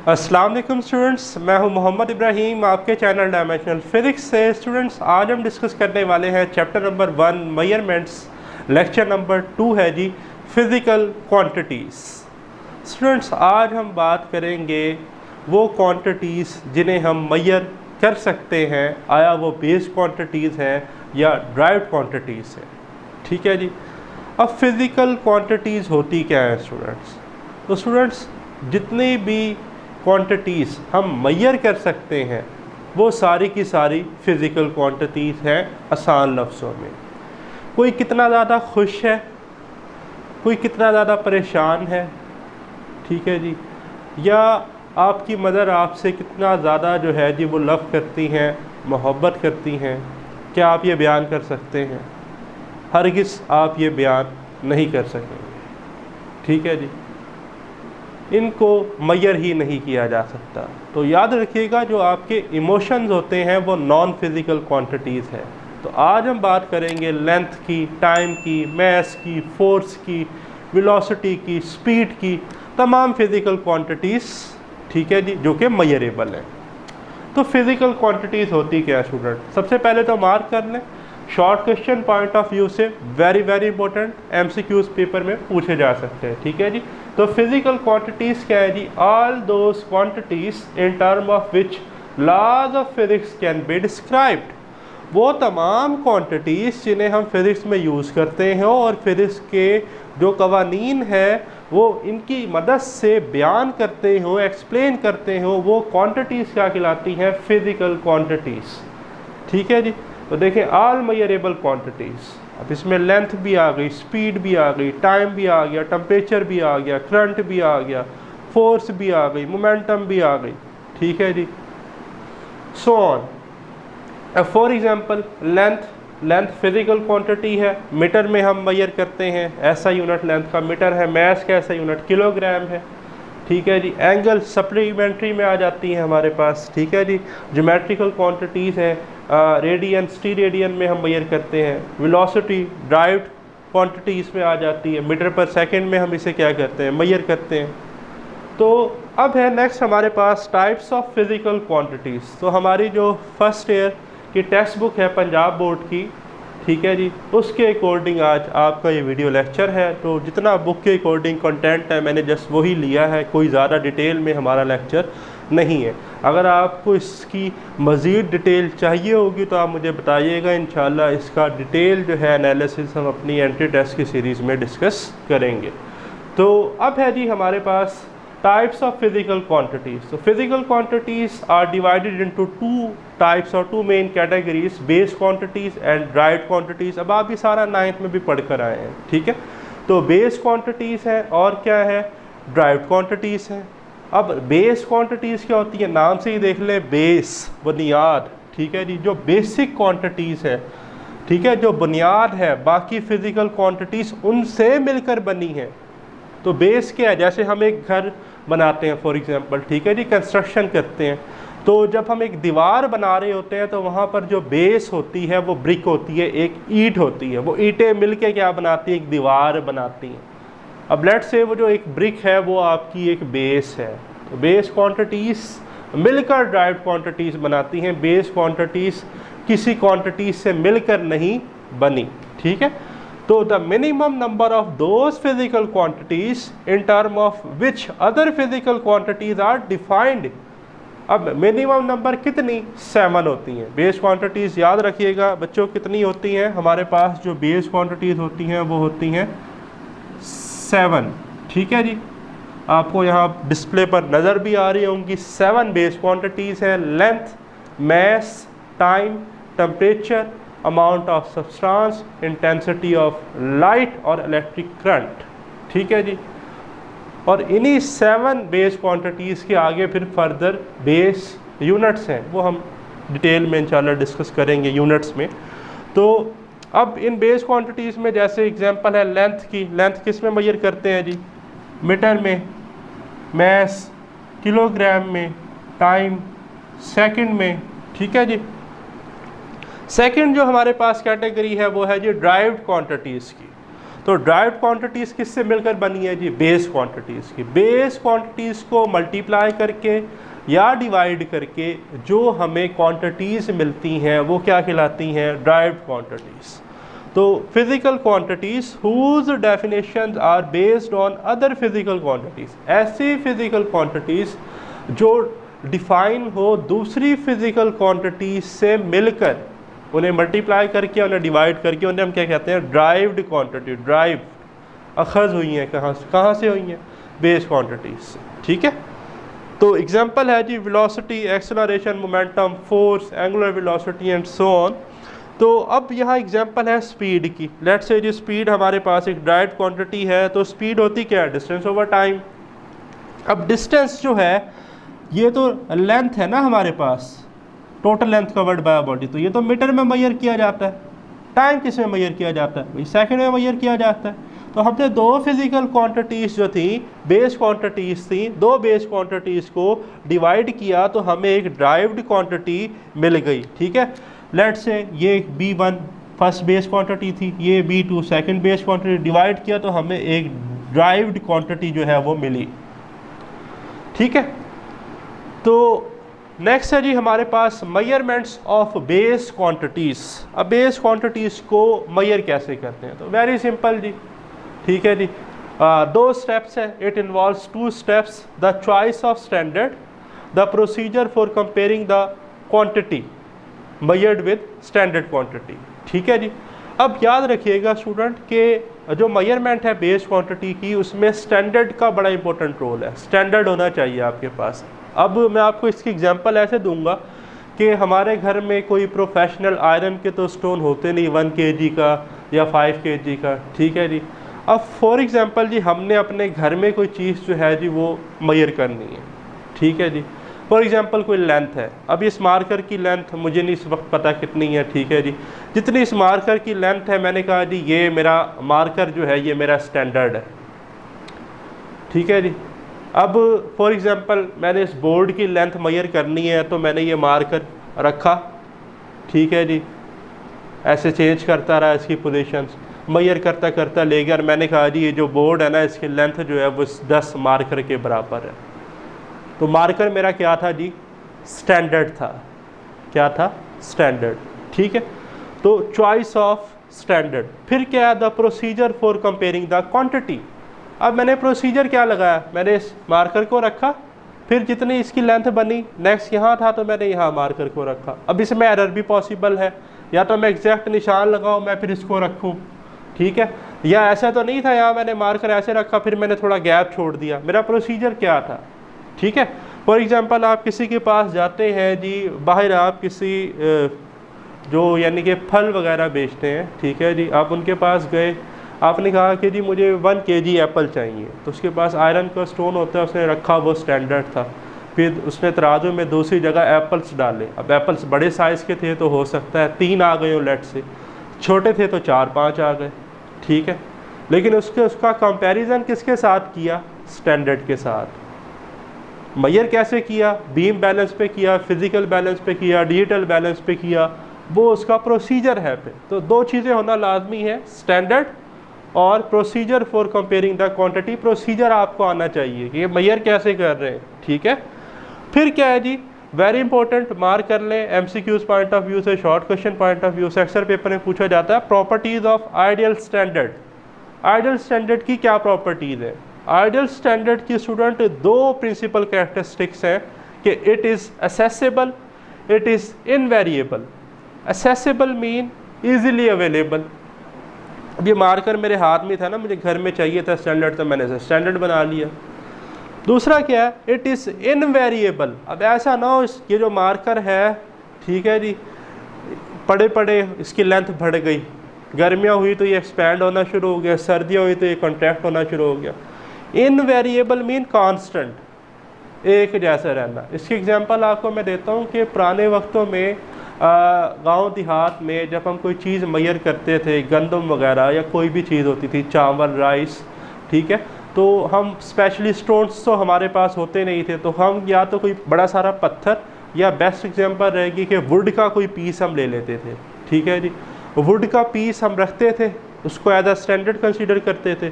अस्सलाम वालेकुम स्टूडेंट्स, मैं हूं मोहम्मद इब्राहिम आपके चैनल डायमेंशनल फिज़िक्स से। स्टूडेंट्स, आज हम डिस्कस करने वाले हैं chapter number 1 measurements, lecture number 2 है जी फिज़िकल क्वांटिटीज़। स्टूडेंट्स, आज हम बात करेंगे वो क्वांटिटीज़ जिन्हें हम मेजर कर सकते हैं, आया वो बेस क्वांटिटीज़ हैं या ड्राइव्ड क्वांटिटीज़ हैं। ठीक है जी। अब फिज़िकल क्वांटिटीज़ होती क्या है स्टूडेंट्स? तो स्टूडेंट्स, जितनी भी क्वांटिटीज़ हम मेजर कर सकते हैं वो सारी की सारी फ़िज़िकल क्वांटिटीज़ हैं। आसान लफ्ज़ों में, कोई कितना ज़्यादा खुश है, कोई कितना ज़्यादा परेशान है, ठीक है जी, या आपकी मदर आपसे कितना ज़्यादा जो है जी वो लव करती हैं, मोहब्बत करती हैं, क्या आप ये बयान कर सकते हैं? हरगिज़ आप ये बयान नहीं कर सकेंगे। ठीक है जी, इनको मेजर ही नहीं किया जा सकता। तो याद रखिएगा, जो आपके इमोशंस होते हैं वो नॉन फिज़िकल क्वांटिटीज़ है। तो आज हम बात करेंगे लेंथ की, टाइम की, मास की, फोर्स की, वेलोसिटी की, स्पीड की, तमाम फिज़िकल क्वांटिटीज़, ठीक है जी, जो कि मेजरेबल हैं। तो फिज़िकल क्वांटिटीज़ होती क्या है स्टूडेंट? सबसे पहले तो मार्क कर लें, short question point of view से वेरी इंपॉर्टेंट, MCQs पेपर में पूछे जा सकते हैं। ठीक है जी। तो फिजिकल क्वांटिटीज़ क्या है जी? All those quantities in term of which laws of physics can be described. वो तमाम क्वांटिटीज़ जिन्हें हम फिज़िक्स में यूज़ करते हैं और फिज़िक्स के जो कवानीन है वो इनकी मदद से बयान करते हो, एक्सप्लेन करते हो, वो क्वांटिटीज़ क्या कहलाती हैं? Physical quantities. ठीक है जी। तो देखें, ऑल मेजरेबल क्वांटिटीज़, अब इसमें लेंथ भी आ गई, स्पीड भी आ गई, टाइम भी आ गया, टेम्परेचर भी आ गया, करंट भी आ गया, फोर्स भी आ गई, मोमेंटम भी आ गई। ठीक है जी, so on. For example length physical quantity है, मीटर में हम मेजर करते हैं, ऐसा यूनिट लेंथ का मीटर है। मास का ऐसा यूनिट किलोग्राम है। ठीक है जी। एंगल सप्लीमेंट्री में आ जाती हैं हमारे पास। ठीक है जी। ज्योमेट्रिकल क्वांटिटीज़ हैं, रेडियन, स्टीरेडियन में हम मेजर करते हैं। वेलोसिटी ड्राइव्ड क्वांटिटीज़ में आ जाती है, मीटर पर सेकंड में हम इसे क्या करते हैं? मेजर करते हैं। तो अब है नेक्स्ट हमारे पास टाइप्स ऑफ फिज़िकल क्वांटिटीज़। तो हमारी जो फर्स्ट ईयर की टेक्स्ट बुक है पंजाब बोर्ड की, ठीक है जी, उसके अकॉर्डिंग आज आपका ये वीडियो लेक्चर है। तो जितना बुक के अकॉर्डिंग कंटेंट है मैंने जस्ट वही लिया है, कोई ज़्यादा डिटेल में हमारा लेक्चर नहीं है। अगर आपको इसकी मज़ीद डिटेल चाहिए होगी तो आप मुझे बताइएगा, इंशाल्लाह इसका डिटेल जो है एनालिसिस हम अपनी एंट्री टेस्ट की सीरीज़ में डिस्कस करेंगे। तो अब है जी हमारे पास टाइप्स ऑफ फिज़िकल क्वांटिटीज़। तो physical quantities are divided into two types और two main categories, base quantities and derived quantities. अब आप ये सारा 9th में भी पढ़ कर आए हैं। ठीक है। तो बेस क्वांटिटीज़ है और क्या है? ड्राइव्ड क्वांटिटीज़ है। अब बेस क्वांटिटीज़ क्या होती है? नाम से ही देख लें, बेस, बुनियाद। ठीक है जी, जो बेसिक क्वांटिटीज़ है, ठीक है, जो बुनियाद है, बाकी फ़िज़िकल क्वांटिटीज़ उनसे मिलकर बनी है। तो बेस क्या है? जैसे हम एक घर बनाते हैं फॉर एग्जांपल, ठीक है जी, कंस्ट्रक्शन करते हैं, तो जब हम एक दीवार बना रहे होते हैं तो वहाँ पर जो बेस होती है वो ब्रिक होती है, एक ईंट होती है, वो ईंटें मिलके क्या बनाती हैं? एक दीवार बनाती हैं। अब लेट से वो जो एक ब्रिक है वो आपकी एक बेस है। तो बेस क्वांटिटीज़ मिलकर ड्राइव्ड क्वांटिटीज़ बनाती हैं। बेस क्वांटिटीज़ किसी क्वांटिटीज़ से मिलकर नहीं बनी। ठीक है। तो the minimum number of those physical quantities in term of which other physical quantities are defined. अब मिनिमम नंबर कितनी? 7 होती हैं बेस क्वांटिटीज़। याद रखिएगा बच्चों, कितनी होती हैं हमारे पास? जो बेस क्वांटिटीज़ होती हैं वो होती हैं 7। ठीक है जी, आपको यहाँ डिस्प्ले पर नज़र भी आ रही होंगी। 7 बेस क्वांटिटीज़ हैं। Length, mass, time, temperature, amount of substance, intensity of light और इलेक्ट्रिक करंट। ठीक है जी। और इन्हीं 7 बेस क्वांटिटीज़ के आगे फिर फर्दर बेस यूनिट्स हैं, वो हम डिटेल में इंशाल्लाह डिस्कस करेंगे यूनिट्स में। तो अब इन बेस क्वांटिटीज़ में जैसे एग्जांपल है लेंथ की। लेंथ किस में मेजर करते हैं जी? मीटर में, मास किलोग्राम में, टाइम सेकंड में। ठीक है जी। सेकंड जो हमारे पास कैटेगरी है वो है जी ड्राइव्ड क्वांटिटीज़ की। तो ड्राइव्ड क्वांटिटीज़ किससे मिलकर बनी है जी? बेस क्वांटिटीज़ की। बेस क्वांटिटीज़ को मल्टीप्लाई करके या डिवाइड करके जो हमें क्वांटिटीज़ मिलती हैं वो क्या कहलाती हैं? Derived quantities. तो physical quantities whose definitions are based on other physical quantities, ऐसी फिजिकल क्वांटिटीज़ जो डिफाइन हो दूसरी फिजिकल क्वांटिटीज से मिलकर, उन्हें मल्टीप्लाई करके, उन्हें डिवाइड करके, उन्हें हम क्या कहते हैं? Derived quantity. ड्राइव अखज़ हुई हैं कहाँ से हुई हैं? बेस क्वांटिटीज से। ठीक है, तो एग्जांपल है जी velocity, acceleration, momentum, force, angular velocity and so on. तो अब यहाँ एग्जांपल है स्पीड की। लेट्स से जी स्पीड हमारे पास एक ड्राइव्ड क्वांटिटी है, तो स्पीड होती क्या है? Distance over time. अब डिस्टेंस जो है ये तो लेंथ है ना हमारे पास, total length covered by body, तो ये तो मीटर में मेजर किया जाता है। टाइम किस में मेजर किया जाता है? भाई सेकंड में मेजर किया जाता है। तो हमने दो फिजिकल क्वांटिटीज़ जो थी, बेस क्वांटिटीज़ थी, दो बेस क्वांटिटीज़ को डिवाइड किया तो हमें एक ड्राइव्ड क्वांटिटी मिल गई। ठीक है, लेट्स से ये B1 फर्स्ट बेस क्वांटिटी थी, ये B2 second base quantity, divide किया तो हमें एक ड्राइव्ड क्वांटिटी जो है वो मिली। ठीक है, तो नेक्स्ट है जी हमारे पास मेजरमेंट्स ऑफ बेस क्वांटिटीज़। अब बेस क्वांटिटीज़ को मेजर कैसे करते हैं? तो वेरी सिंपल जी। ठीक है जी, दो स्टेप्स है। It involves two steps, the choice of standard, the procedure for comparing the quantity measured with standard quantity. ठीक है जी, अब याद रखिएगा स्टूडेंट के जो मेजरमेंट है बेस क्वांटिटी की, उसमें स्टैंडर्ड का बड़ा इंपॉर्टेंट रोल है। स्टैंडर्ड होना चाहिए आपके पास। अब मैं आपको इसकी एग्जांपल ऐसे दूंगा कि हमारे घर में कोई प्रोफेशनल आयरन के तो स्टोन होते नहीं 1 kg का या 5 kg का। ठीक है जी, अब फॉर एग्जांपल जी हमने अपने घर में कोई चीज़ जो है जी वो मेजर करनी है। ठीक है जी, फॉर एग्जांपल कोई लेंथ है। अब इस मार्कर की लेंथ मुझे नहीं इस वक्त पता कितनी है। ठीक है जी, जितनी इस मार्कर की लेंथ है मैंने कहा जी ये मेरा मार्कर जो है ये मेरा स्टैंडर्ड है। ठीक है जी, अब फॉर एग्जांपल मैंने इस बोर्ड की लेंथ मेजर करनी है तो मैंने ये मार्कर रखा। ठीक है जी, ऐसे चेंज करता रहा इसकी पोजीशंस, मेजर करता करता ले गया और मैंने कहा जी ये जो बोर्ड है ना इसकी लेंथ जो है वो 10 मार्कर के बराबर है। तो मार्कर मेरा क्या था जी? स्टैंडर्ड था। क्या था? स्टैंडर्ड। ठीक है, तो चॉइस ऑफ स्टैंडर्ड। फिर क्या है? The procedure for comparing the quantity. अब मैंने प्रोसीजर क्या लगाया? मैंने इस मार्कर को रखा, फिर जितनी इसकी लेंथ बनी, नेक्स्ट यहाँ था तो मैंने यहाँ मार्कर को रखा। अब इसमें एरर भी पॉसिबल है, या तो मैं एग्जैक्ट निशान लगाऊँ मैं फिर इसको रखूँ। ठीक है, या ऐसा तो नहीं था यहाँ मैंने मार्कर ऐसे रखा फिर मैंने थोड़ा गैप छोड़ दिया। मेरा प्रोसीजर क्या था? ठीक है, फॉर एग्जांपल आप किसी के पास जाते हैं जी, बाहर आप किसी जो यानी कि फल वगैरह बेचते हैं। ठीक है जी, आप उनके पास गए, आपने कहा कि जी मुझे 1 kg एप्पल चाहिए, तो उसके पास आयरन का स्टोन होता है, उसने रखा, वो स्टैंडर्ड था। फिर उसने तराजू में दूसरी जगह एप्पल्स डाले। अब एप्पल्स बड़े साइज़ के थे तो हो सकता है 3 आ गए हो लेट से, छोटे थे तो 4-5 आ गए। ठीक है, लेकिन उसका कंपैरिजन किसके साथ किया? स्टैंडर्ड के साथ। मेजर कैसे किया? बीम बैलेंस पे किया, फिजिकल बैलेंस पे किया, डिजिटल बैलेंस पे किया, वो उसका प्रोसीजर है। पे तो दो चीज़ें होना लाजमी है, स्टैंडर्ड और procedure for comparing the quantity. Procedure आपको आना चाहिए कि ये मेजर कैसे कर रहे हैं। ठीक है, फिर क्या है जी, वेरी इंपॉर्टेंट, मार्क कर लें, एमसीक्यूज पॉइंट ऑफ व्यू से, short question point of view से अक्सर पेपर में पूछा जाता है, properties of ideal standard. Ideal standard की क्या प्रॉपर्टीज है? आइडियल स्टैंडर्ड की स्टूडेंट दो प्रिंसिपल कैरेक्टरिस्टिक्स हैं कि it is accessible, it is invariable. Accessible mean easily available. अब ये मार्कर मेरे हाथ में था ना, मुझे घर में चाहिए था स्टैंडर्ड, तो मैंने इसे स्टैंडर्ड बना लिया। दूसरा क्या है? It is invariable. अब ऐसा ना हो ये जो मार्कर है, ठीक है जी, पड़े पड़े इसकी लेंथ बढ़ गई, गर्मियाँ हुई तो ये एक्सपैंड होना शुरू हो गया, सर्दियाँ हुई तो ये कॉन्ट्रैक्ट होना शुरू हो गया। इनवेरिएबल मीन कांस्टेंट, एक जैसा रहना। इसकी एग्जांपल आपको मैं देता हूँ कि पुराने वक्तों में गांव देहात में जब हम कोई चीज़ मेजर करते थे, गंदम वगैरह या कोई भी चीज़ होती थी, चावल, राइस, ठीक है, तो हम स्पेशली स्टोन्स तो हमारे पास होते नहीं थे, तो हम या तो कोई बड़ा सारा पत्थर, या बेस्ट एग्जांपल रहेगी कि वुड का कोई पीस हम ले लेते थे। ठीक है जी, वुड का पीस हम रखते थे, उसको एज अ स्टैंडर्ड कंसीडर करते थे,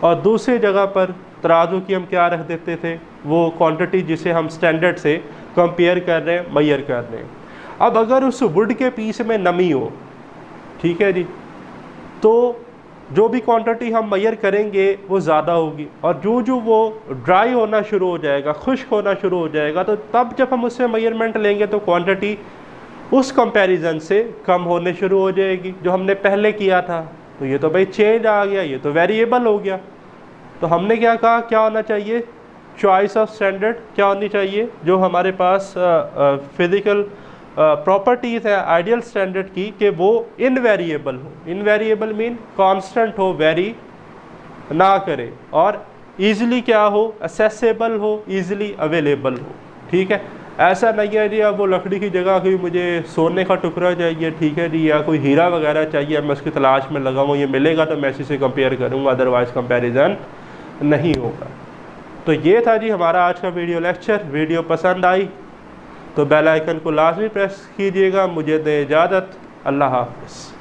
और दूसरी जगह पर तराजू की हम क्या रख देते थे, वो क्वांटिटी जिसे हम स्टैंडर्ड से कंपेयर कर रहे हैं, मेजर कर रहे हैं। अब अगर उस वुड के पीस में नमी हो, ठीक है जी, तो जो भी क्वांटिटी हम मेजर करेंगे वो ज़्यादा होगी, और जो वो ड्राई होना शुरू हो जाएगा, खुश्क होना शुरू हो जाएगा, तो तब जब हम उससे मेजरमेंट लेंगे तो क्वांटिटी उस कंपैरिजन से कम होने शुरू हो जाएगी जो हमने पहले किया था। तो ये तो भाई चेंज आ गया, ये तो वेरिएबल हो गया। तो हमने क्या कहा, क्या होना चाहिए, चॉइस ऑफ स्टैंडर्ड क्या होनी चाहिए, जो हमारे पास फिजिकल प्रॉपर्टीज़ है आइडियल स्टैंडर्ड की, कि वो इनवेरिएबल हो। इनवेरिएबल मीन कांस्टेंट हो, वेरी ना करे, और ईजिली क्या हो, असेसेबल हो, ईजिली अवेलेबल हो। ठीक है, ऐसा नहीं है जी अब वो लकड़ी की जगह कोई मुझे सोने का टुकड़ा चाहिए, ठीक है जी, या कोई हीरा वगैरह चाहिए, मैं उसकी तलाश में लगा हूँ, ये मिलेगा तो मैं इसी से कंपेयर करूँगा, अदरवाइज़ कंपैरिजन नहीं होगा। तो ये था जी हमारा आज का वीडियो लेक्चर। वीडियो पसंद आई तो बेल आइकन को लाजमी प्रेस कीजिएगा। मुझे दे इजाज़त, अल्लाह हाफ़िज़।